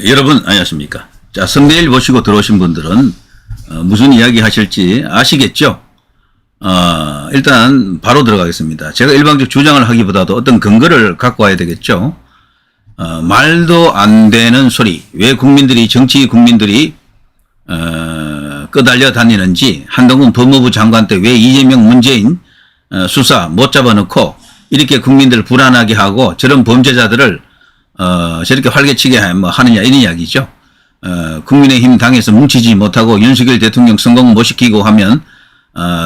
여러분 안녕하십니까. 자, 성대일 보시고 들어오신 분들은 무슨 이야기 하실지 아시겠죠? 일단 바로 들어가겠습니다. 제가 일방적 주장을 하기보다도 어떤 근거를 갖고 와야 되겠죠. 말도 안 되는 소리. 왜 정치 국민들이 끄달려 다니는지, 한동훈 법무부 장관 때 왜 이재명 문재인 수사 못 잡아놓고 이렇게 국민들을 불안하게 하고 저런 범죄자들을 저렇게 활개치게 하느냐, 이런 이야기죠. 국민의힘 당에서 뭉치지 못하고 윤석열 대통령 성공 못 시키고 하면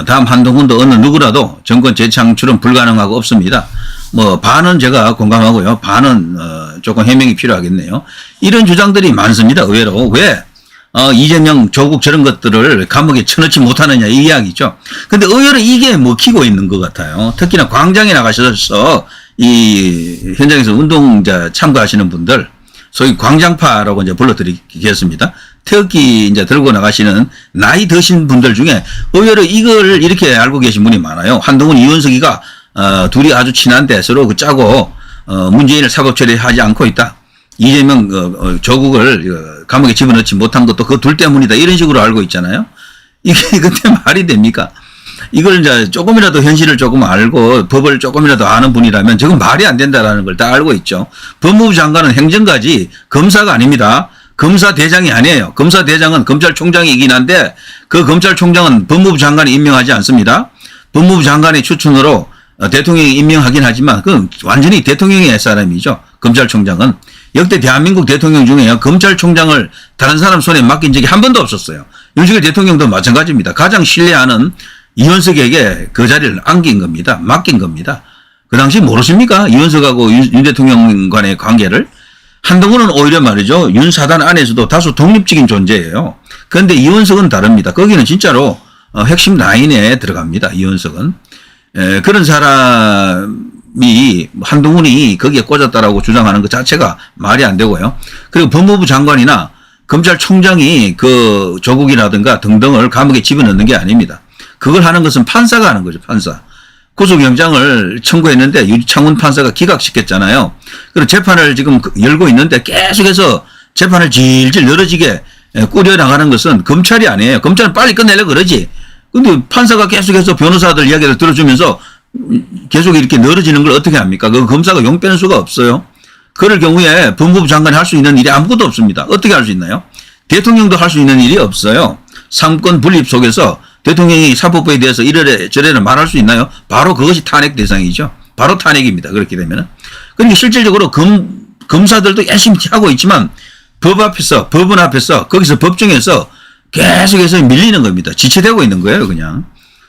다음 한동훈도 어느 누구라도 정권 재창출은 불가능하고 없습니다. 반은 제가 공감하고요. 반은 조금 해명이 필요하겠네요. 이런 주장들이 많습니다. 의외로. 왜 이재명, 조국 저런 것들을 감옥에 쳐넣지 못하느냐, 이 이야기죠. 근데 의외로 이게 먹히고 있는 것 같아요. 특히나 광장에 나가셔서 이 현장에서 운동자 참가하시는 분들, 소위 광장파라고 이제 불러드리겠습니다. 태극기 이제 들고 나가시는 나이 드신 분들 중에 의외로 이걸 이렇게 알고 계신 분이 많아요. 한동훈, 이원석이가 둘이 아주 친한데 서로 짜고 문재인을 사법 처리하지 않고 있다. 이재명 조국을 감옥에 집어넣지 못한 것도 그 둘 때문이다. 이런 식으로 알고 있잖아요. 이게 근데 말이 됩니까? 이걸 이제 조금이라도 현실을 조금 알고 법을 조금이라도 아는 분이라면 저건 말이 안 된다라는 걸 다 알고 있죠. 법무부 장관은 행정가지 검사가 아닙니다. 검사대장이 아니에요. 검사대장은 검찰총장이긴 한데 그 검찰총장은 법무부 장관이 임명하지 않습니다. 법무부 장관의 추천으로 대통령이 임명하긴 하지만 그건 완전히 대통령의 사람이죠. 검찰총장은. 역대 대한민국 대통령 중에 검찰총장을 다른 사람 손에 맡긴 적이 한 번도 없었어요. 윤석열 대통령도 마찬가지입니다. 가장 신뢰하는 이원석에게 그 자리를 안긴 겁니다. 맡긴 겁니다. 그 당시 모르십니까? 이원석하고 윤 대통령 간의 관계를. 한동훈은 오히려 말이죠. 윤 사단 안에서도 다소 독립적인 존재예요. 그런데 이원석은 다릅니다. 거기는 진짜로 핵심 라인에 들어갑니다. 이원석은. 그런 사람이 한동훈이 거기에 꽂았다라고 주장하는 것 자체가 말이 안 되고요. 그리고 법무부 장관이나 검찰총장이 그 조국이라든가 등등을 감옥에 집어넣는 게 아닙니다. 그걸 하는 것은 판사가 하는 거죠. 판사. 구속영장을 청구했는데 유창훈 판사가 기각시켰잖아요. 그리고 재판을 지금 열고 있는데 계속해서 재판을 질질 늘어지게 꾸려나가는 것은 검찰이 아니에요. 검찰은 빨리 끝내려고 그러지. 근데 판사가 계속해서 변호사들 이야기를 들어주면서 계속 이렇게 늘어지는 걸 어떻게 합니까? 그 검사가 용 빼는 수가 없어요. 그럴 경우에 법무부 장관이 할 수 있는 일이 아무것도 없습니다. 어떻게 할 수 있나요? 대통령도 할 수 있는 일이 없어요. 삼권 분립 속에서 대통령이 사법부에 대해서 이래래 저래래 말할 수 있나요? 바로 그것이 탄핵 대상이죠. 바로 탄핵입니다. 그렇게 되면은. 그러니까 실질적으로 검사들도 열심히 하고 있지만 법원 앞에서 거기서 법정에서 계속해서 밀리는 겁니다. 지체되고 있는 거예요, 그냥.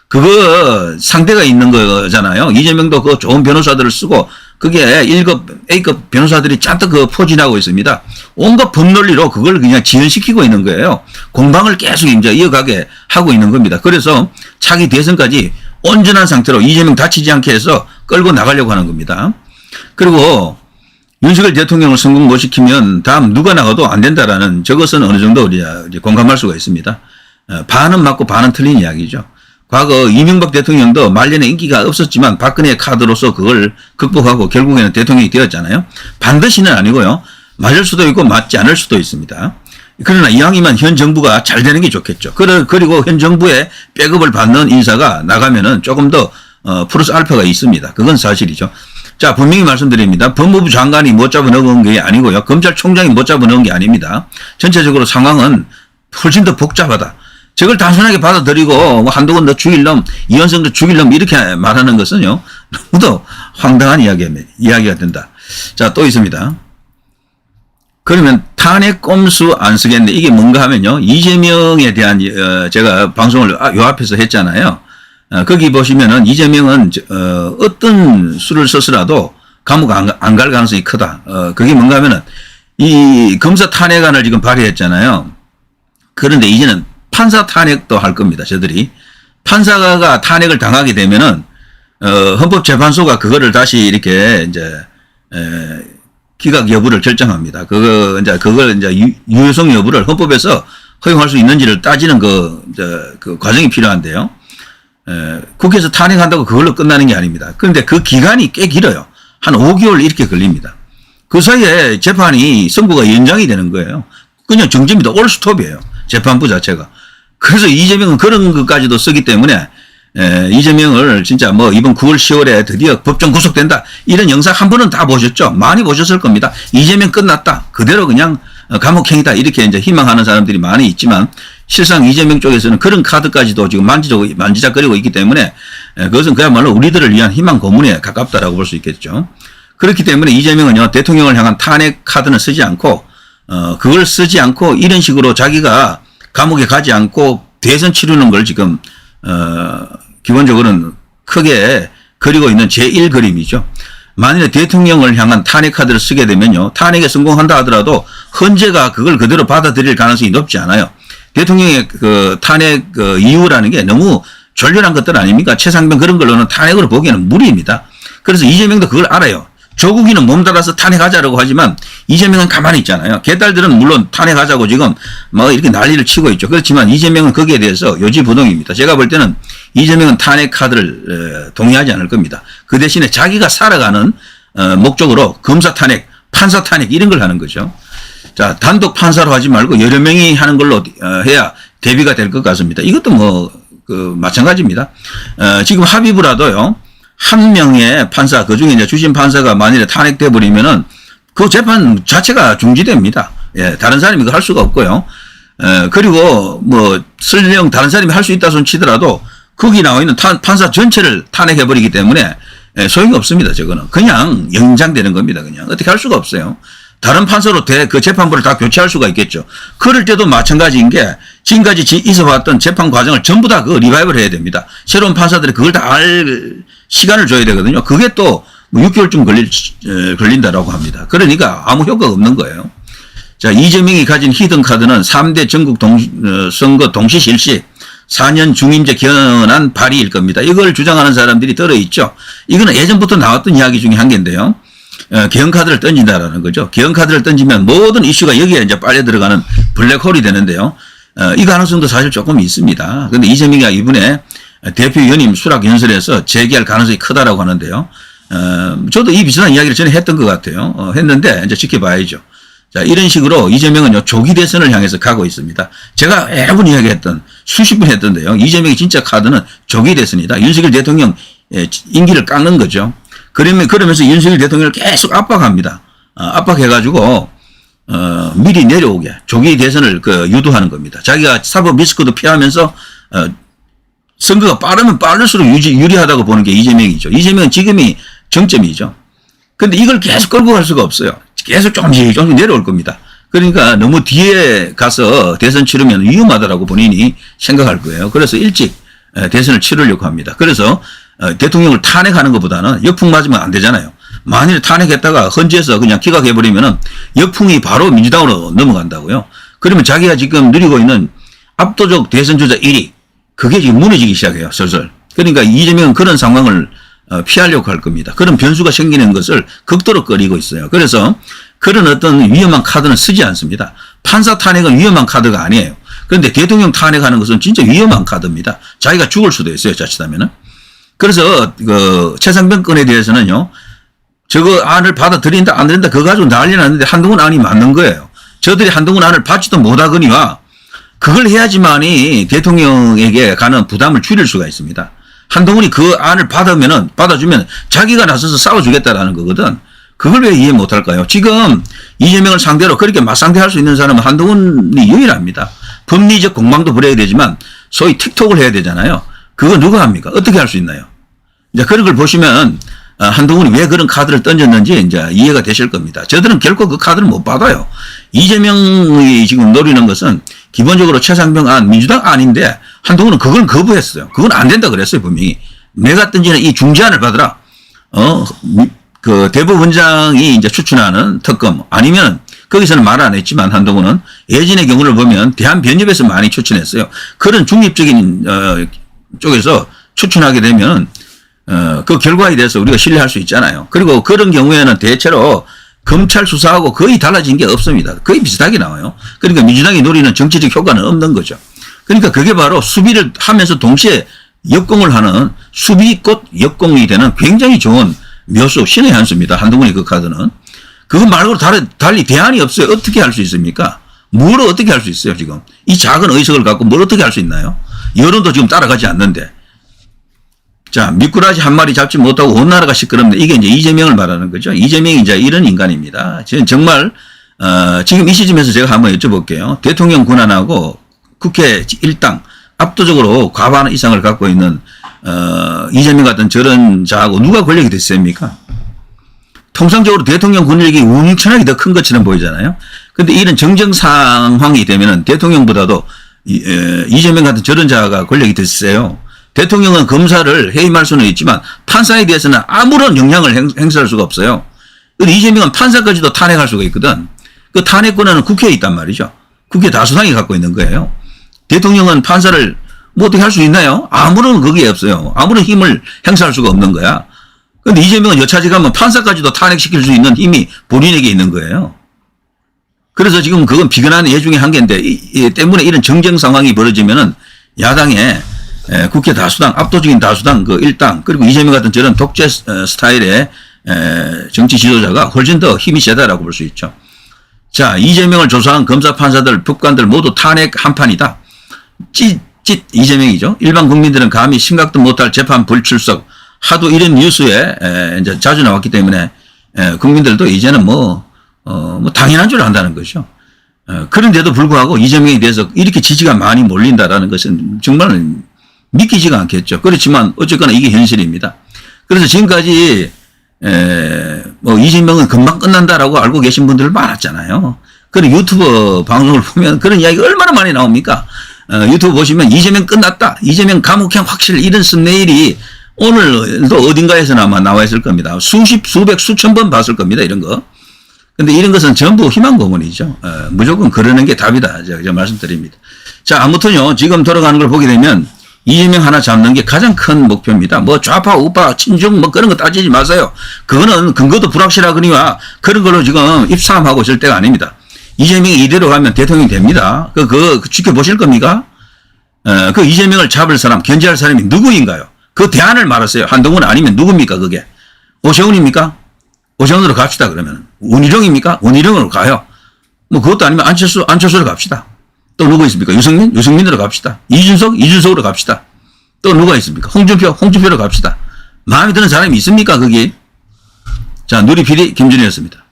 그거 상대가 있는 거잖아요. 이재명도 그 좋은 변호사들을 쓰고 그게 1급, A급 변호사들이 잔뜩 포진하고 있습니다. 온갖 법논리로 그걸 그냥 지연시키고 있는 거예요. 공방을 계속 이제 이어가게 하고 있는 겁니다. 그래서 차기 대선까지 온전한 상태로 이재명 다치지 않게 해서 끌고 나가려고 하는 겁니다. 그리고 윤석열 대통령을 성공 못 시키면 다음 누가 나가도 안 된다라는 저것은 어느 정도 우리가 공감할 수가 있습니다. 반은 맞고 반은 틀린 이야기죠. 과거 이명박 대통령도 말년에 인기가 없었지만 박근혜 카드로서 그걸 극복하고 결국에는 대통령이 되었잖아요. 반드시는 아니고요. 맞을 수도 있고 맞지 않을 수도 있습니다. 그러나 이왕이면 현 정부가 잘 되는 게 좋겠죠. 그리고 현 정부에 백업을 받는 인사가 나가면은 조금 더 플러스 알파가 있습니다. 그건 사실이죠. 자, 분명히 말씀드립니다. 법무부 장관이 못 잡아넣은 게 아니고요. 검찰총장이 못 잡아넣은 게 아닙니다. 전체적으로 상황은 훨씬 더 복잡하다. 저걸 단순하게 받아들이고 한동훈 너 죽일 놈, 이원석도 죽일 놈 이렇게 말하는 것은요. 너무도 황당한 이야기가 된다. 자, 또 있습니다. 그러면 탄핵 꼼수 안 쓰겠네. 이게 뭔가 하면요. 이재명에 대한 제가 방송을 요 앞에서 했잖아요. 거기 보시면은 이재명은 어떤 수를 써서라도 감옥 안 갈 가능성이 크다. 그게 뭔가 하면은 이 검사 탄핵안을 지금 발의했잖아요. 그런데 이제는 판사 탄핵도 할 겁니다. 저들이. 판사가 탄핵을 당하게 되면은 헌법재판소가 그거를 다시 이렇게 이제 기각 여부를 결정합니다. 그걸 이제 유효성 여부를 헌법에서 허용할 수 있는지를 따지는 그 과정이 필요한데요. 국회에서 탄핵한다고 그걸로 끝나는 게 아닙니다. 그런데 그 기간이 꽤 길어요. 한 5개월 이렇게 걸립니다. 그 사이에 재판이 선고가 연장이 되는 거예요. 그냥 정지입니다. 올 스톱이에요. 재판부 자체가. 그래서 이재명은 그런 것까지도 쓰기 때문에 이재명을 진짜 뭐 이번 9월 10월에 드디어 법정 구속된다. 이런 영상 한 번은 다 보셨죠? 많이 보셨을 겁니다. 이재명 끝났다. 그대로 그냥 감옥행이다. 이렇게 이제 희망하는 사람들이 많이 있지만 실상 이재명 쪽에서는 그런 카드까지도 지금 만지작거리고 있기 때문에 그것은 그야말로 우리들을 위한 희망 고문에 가깝다라고 볼 수 있겠죠. 그렇기 때문에 이재명은요, 대통령을 향한 탄핵 카드는 쓰지 않고, 그걸 쓰지 않고 이런 식으로 자기가 감옥에 가지 않고 대선 치르는 걸 지금, 기본적으로는 크게 그리고 있는 제1그림이죠. 만일에 대통령을 향한 탄핵 카드를 쓰게 되면요, 탄핵에 성공한다 하더라도 헌재가 그걸 그대로 받아들일 가능성이 높지 않아요. 대통령의 그 탄핵 이유라는 게 너무 졸렬한 것들 아닙니까? 최상병 그런 걸로는 탄핵으로 보기에는 무리입니다. 그래서 이재명도 그걸 알아요. 조국이는 몸달아서 탄핵하자라고 하지만 이재명은 가만히 있잖아요. 개딸들은 물론 탄핵하자고 지금 뭐 이렇게 난리를 치고 있죠. 그렇지만 이재명은 거기에 대해서 요지부동입니다. 제가 볼 때는 이재명은 탄핵 카드를 동의하지 않을 겁니다. 그 대신에 자기가 살아가는 목적으로 검사 탄핵, 판사 탄핵 이런 걸 하는 거죠. 자, 단독 판사로 하지 말고 여러 명이 하는 걸로 해야 대비가 될 것 같습니다. 이것도 뭐 마찬가지입니다. 지금 합의부라도요. 한 명의 판사, 그 중에 이제 주심 판사가 만일에 탄핵돼 버리면은 그 재판 자체가 중지됩니다. 예, 다른 사람이 그거 할 수가 없고요. 그리고 뭐 설령 다른 사람이 할 수 있다 손 치더라도 거기 나와 있는 판사 전체를 탄핵해 버리기 때문에 소용이 없습니다. 저거는 그냥 연장되는 겁니다. 그냥 어떻게 할 수가 없어요. 다른 판사로 그 재판부를 다 교체할 수가 있겠죠. 그럴 때도 마찬가지인 게 지금까지 있어왔던 재판 과정을 전부 다 그 리바이벌 해야 됩니다. 새로운 판사들이 그걸 다 알 시간을 줘야 되거든요. 그게 또 6개월쯤 걸린다라고 합니다. 그러니까 아무 효과가 없는 거예요. 자, 이재명이 가진 히든 카드는 3대 전국 선거 동시 실시 4년 중임제 견한 발의일 겁니다. 이걸 주장하는 사람들이 들어있죠. 이거는 예전부터 나왔던 이야기 중에 한 개인데요. 개헌카드를 던진다라는 거죠. 개헌카드를 던지면 모든 이슈가 여기에 이제 빨려 들어가는 블랙홀이 되는데요. 이 가능성도 사실 조금 있습니다. 그런데 이재명이 이번에 대표 연임 수락 연설에서 제기할 가능성이 크다라고 하는데요. 저도 이 비슷한 이야기를 전에 했던 것 같아요. 했는데 이제 지켜봐야죠. 자, 이런 식으로 이재명은 조기 대선을 향해서 가고 있습니다. 제가 매번 이야기했던 수십 번 했던데요. 이재명의 진짜 카드는 조기 대선이다. 윤석열 대통령 임기를 깎는 거죠. 그러면서 윤석열 대통령을 계속 압박합니다. 압박해가지고, 미리 내려오게 조기 대선을 유도하는 겁니다. 자기가 사법 리스크도 피하면서, 선거가 빠르면 빠를수록 유리하다고 보는 게 이재명이죠. 이재명은 지금이 정점이죠. 근데 이걸 계속 끌고 갈 수가 없어요. 계속 조금씩 내려올 겁니다. 그러니까 너무 뒤에 가서 대선 치르면 위험하다라고 본인이 생각할 거예요. 그래서 일찍 대선을 치르려고 합니다. 그래서 대통령을 탄핵하는 것보다는 역풍 맞으면 안 되잖아요. 만일 탄핵했다가 헌재에서 그냥 기각해버리면은 역풍이 바로 민주당으로 넘어간다고요. 그러면 자기가 지금 누리고 있는 압도적 대선 주자 1위, 그게 지금 무너지기 시작해요, 슬슬. 그러니까 이재명은 그런 상황을 피하려고 할 겁니다. 그런 변수가 생기는 것을 극도로 꺼리고 있어요. 그래서 그런 어떤 위험한 카드는 쓰지 않습니다. 판사 탄핵은 위험한 카드가 아니에요. 그런데 대통령 탄핵하는 것은 진짜 위험한 카드입니다. 자기가 죽을 수도 있어요, 자칫하면은. 그래서 최상병 건에 대해서는요, 저거 안을 받아들인다 안 된다 그거 가지고 난리 났는데 한동훈 안이 맞는 거예요. 저들이 한동훈 안을 받지도 못하거니와 그걸 해야지만이 대통령에게 가는 부담을 줄일 수가 있습니다. 한동훈이 그 안을 받아주면 자기가 나서서 싸워주겠다라는 거거든. 그걸 왜 이해 못할까요? 지금 이재명을 상대로 그렇게 맞상대할 수 있는 사람은 한동훈이 유일합니다. 법리적 공방도 부려야 되지만 소위 틱톡을 해야 되잖아요. 그거 누가 합니까? 어떻게 할 수 있나요? 이제 그런 걸 보시면 한동훈이 왜 그런 카드를 던졌는지 이제 이해가 되실 겁니다. 저들은 결코 그 카드를 못 받아요. 이재명이 지금 노리는 것은 기본적으로 최상병 안, 민주당 안인데 한동훈은 그걸 거부했어요. 그건 안 된다 그랬어요, 분명히. 내가 던지는 이 중재안을 받으라. 그 대법원장이 이제 추천하는 특검 아니면 거기서는 말 안 했지만 한동훈은 예전의 경우를 보면 대한변협에서 많이 추천했어요. 그런 중립적인 쪽에서 추천하게 되면 그 결과에 대해서 우리가 신뢰할 수 있잖아요. 그리고 그런 경우에는 대체로 검찰 수사하고 거의 달라진 게 없습니다. 거의 비슷하게 나와요. 그러니까 민주당이 노리는 정치적 효과는 없는 거죠. 그러니까 그게 바로 수비를 하면서 동시에 역공을 하는 수비 곧 역공이 되는 굉장히 좋은 묘수, 신의 한 수입니다. 한동훈이 그 카드는. 그거 말고 달리 대안이 없어요. 어떻게 할 수 있습니까? 뭘 어떻게 할 수 있어요, 지금? 이 작은 의석을 갖고 뭘 어떻게 할 수 있나요? 여론도 지금 따라가지 않는데. 자, 미꾸라지 한 마리 잡지 못하고 온 나라가 시끄럽네. 이게 이제 이재명을 말하는 거죠. 이재명이 이제 이런 인간입니다. 지금 정말, 지금 이 시점에서 제가 한번 여쭤볼게요. 대통령 권한하고 국회 일당 압도적으로 과반 이상을 갖고 있는, 이재명 같은 저런 자하고 누가 권력이 됐습니까? 통상적으로 대통령 권력이 엄청나게 더 큰 것처럼 보이잖아요. 근데 이런 정정 상황이 되면은 대통령보다도 이재명 같은 저런 자가 권력이 됐어요. 대통령은 검사를 해임할 수는 있지만 판사에 대해서는 아무런 영향을 행사할 수가 없어요. 근데 이재명은 판사까지도 탄핵할 수가 있거든. 그 탄핵 권한은 국회에 있단 말이죠. 국회 다수당이 갖고 있는 거예요. 대통령은 판사를 뭐 어떻게 할 수 있나요? 아무런 거기에 없어요. 아무런 힘을 행사할 수가 없는 거야. 근데 이재명은 여차지 가면 판사까지도 탄핵시킬 수 있는 힘이 본인에게 있는 거예요. 그래서 지금 그건 비근한 예 중에 한 개인데, 이 때문에 이런 정쟁 상황이 벌어지면은 야당에 국회 다수당, 압도적인 다수당 그 일당, 그리고 이재명 같은 저런 독재 스타일의 정치 지도자가 훨씬 더 힘이 세다라고 볼 수 있죠. 자, 이재명을 조사한 검사, 판사들, 법관들 모두 탄핵 한판이다. 찢 이재명이죠. 일반 국민들은 감히 생각도 못할 재판 불출석, 하도 이런 뉴스에 이제 자주 나왔기 때문에 국민들도 이제는 뭐 당연한 줄 안다는 거죠. 그런데도 불구하고 이재명에 대해서 이렇게 지지가 많이 몰린다라는 것은 정말 믿기지가 않겠죠. 그렇지만 어쨌거나 이게 현실입니다. 그래서 지금까지 이재명은 금방 끝난다라고 알고 계신 분들 많았잖아요. 그런 유튜브 방송을 보면 그런 이야기가 얼마나 많이 나옵니까? 유튜브 보시면 이재명 끝났다. 이재명 감옥형 확실 이런 썸네일이 오늘도 어딘가에서는 아마 나와 있을 겁니다. 수백, 수천 번 봤을 겁니다. 이런 거. 근데 이런 것은 전부 희망 고문이죠. 무조건 그러는 게 답이다. 제가 말씀드립니다. 자, 아무튼요. 지금 돌아가는 걸 보게 되면 이재명 하나 잡는 게 가장 큰 목표입니다. 뭐 좌파, 우파, 친중 뭐 그런 거 따지지 마세요. 그거는 근거도 불확실하거니와 그런 걸로 지금 입싸움하고 있을 때가 아닙니다. 이재명이 이대로 가면 대통령이 됩니다. 그거 지켜보실 겁니까? 그 이재명을 잡을 사람, 견제할 사람이 누구인가요? 그 대안을 말하세요. 한동훈 아니면 누굽니까, 그게? 오세훈입니까? 오세훈으로 갑시다, 그러면. 원희룡입니까? 원희룡으로 가요. 뭐 그것도 아니면 안철수로 갑시다. 또 누구 있습니까? 유승민으로 갑시다. 이준석으로 갑시다. 또 누가 있습니까? 홍준표로 갑시다. 마음에 드는 사람이 있습니까, 거기? 자, 누리 PD 김준희였습니다.